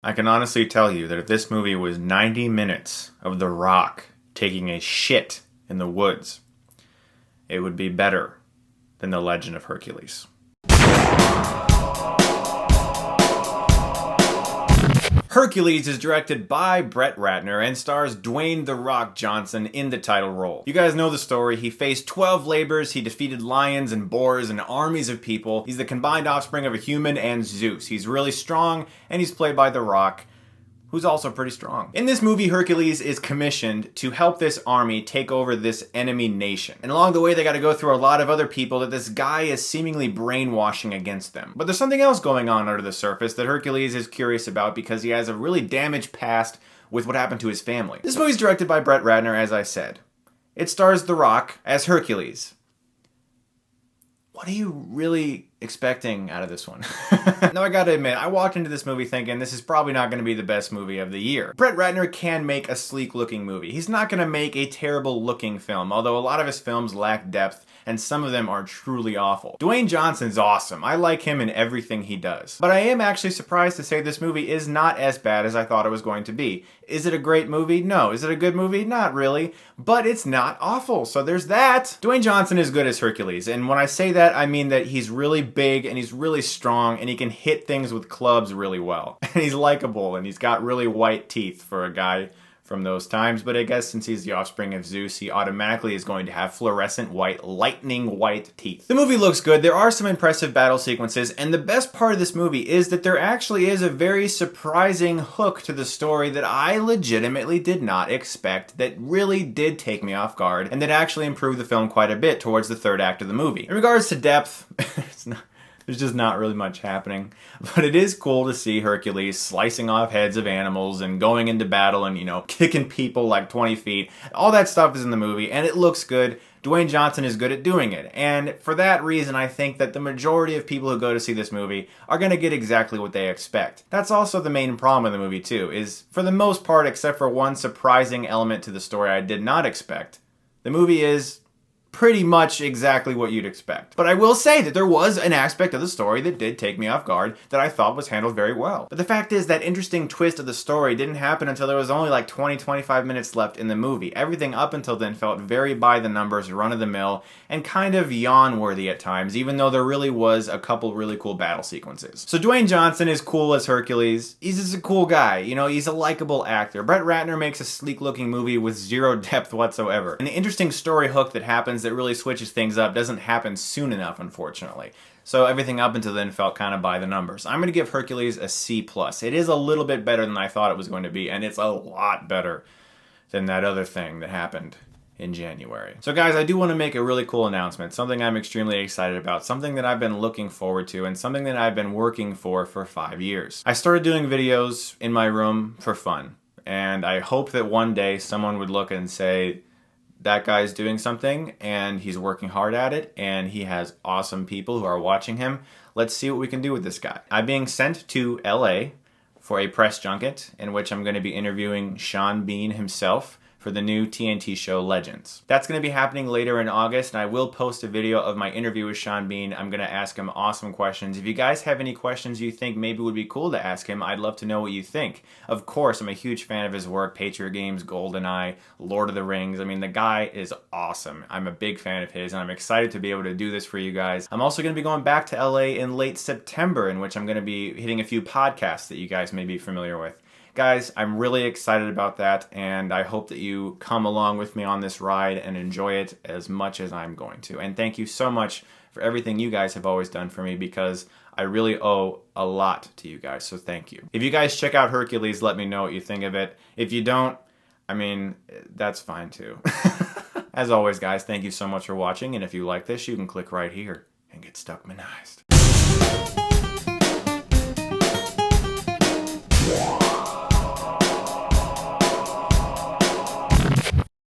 I can honestly tell you that if this movie was 90 minutes of The Rock taking a shit in the woods, it would be better than The Legend of Hercules. Hercules is directed by Brett Ratner and stars Dwayne "The Rock" Johnson in the title role. You guys know the story. He faced 12 labors, he defeated lions and boars and armies of people. He's the combined offspring of a human and Zeus. He's really strong, and he's played by The Rock, who's also pretty strong. In this movie, Hercules is commissioned to help this army take over this enemy nation. And along the way, they gotta go through a lot of other people that this guy is seemingly brainwashing against them. But there's something else going on under the surface that Hercules is curious about because he has a really damaged past with what happened to his family. This movie's directed by Brett Ratner, as I said. It stars The Rock as Hercules. What are you really expecting out of this one? Now, I gotta admit, I walked into this movie thinking this is probably not gonna be the best movie of the year. Brett Ratner can make a sleek looking movie. He's not gonna make a terrible looking film, although a lot of his films lack depth and some of them are truly awful. Dwayne Johnson's awesome. I like him in everything he does. But I am actually surprised to say this movie is not as bad as I thought it was going to be. Is it a great movie? No. Is it a good movie? Not really. But it's not awful, so there's that. Dwayne Johnson is good as Hercules, and when I say that, I mean that he's really big and he's really strong and he can hit things with clubs really well. And he's likable and he's got really white teeth for a guy from those times, but I guess since he's the offspring of Zeus, he automatically is going to have fluorescent white, lightning white teeth. The movie looks good, there are some impressive battle sequences, and the best part of this movie is that there actually is a very surprising hook to the story that I legitimately did not expect, that really did take me off guard, and that actually improved the film quite a bit towards the third act of the movie. In regards to depth, there's just not really much happening. But it is cool to see Hercules slicing off heads of animals and going into battle and, kicking people like 20 feet. All that stuff is in the movie, and it looks good. Dwayne Johnson is good at doing it. And for that reason, I think that the majority of people who go to see this movie are going to get exactly what they expect. That's also the main problem with the movie, too, is for the most part, except for one surprising element to the story I did not expect, the movie is pretty much exactly what you'd expect. But I will say that there was an aspect of the story that did take me off guard that I thought was handled very well. But the fact is that interesting twist of the story didn't happen until there was only like 20-25 minutes left in the movie. Everything up until then felt very by the numbers, run-of-the-mill, and kind of yawn-worthy at times, even though there really was a couple really cool battle sequences. So Dwayne Johnson is cool as Hercules. He's just a cool guy, he's a likable actor. Brett Ratner makes a sleek-looking movie with zero depth whatsoever. An interesting story hook that happens that really switches things up doesn't happen soon enough, unfortunately. So everything up until then felt kind of by the numbers. I'm going to give Hercules a C+. It is a little bit better than I thought it was going to be, and it's a lot better than that other thing that happened in January. So guys, I do want to make a really cool announcement, something I'm extremely excited about, something that I've been looking forward to, and something that I've been working for 5 years. I started doing videos in my room for fun, and I hope that one day someone would look and say, that guy's doing something and he's working hard at it and he has awesome people who are watching him. Let's see what we can do with this guy. I'm being sent to LA for a press junket in which I'm going to be interviewing Sean Bean himself for the new TNT show Legends. That's going to be happening later in August, and I will post a video of my interview with Sean Bean. I'm going to ask him awesome questions. If you guys have any questions you think maybe would be cool to ask him, I'd love to know what you think. Of course, I'm a huge fan of his work, Patriot Games, GoldenEye, Lord of the Rings. I mean, the guy is awesome. I'm a big fan of his, and I'm excited to be able to do this for you guys. I'm also going to be going back to LA in late September, in which I'm going to be hitting a few podcasts that you guys may be familiar with. Guys, I'm really excited about that, and I hope that you come along with me on this ride and enjoy it as much as I'm going to. And thank you so much for everything you guys have always done for me, because I really owe a lot to you guys, so thank you. If you guys check out Hercules, let me know what you think of it. If you don't, that's fine too. As always, guys, thank you so much for watching, and if you like this, you can click right here and get Stuckmanized.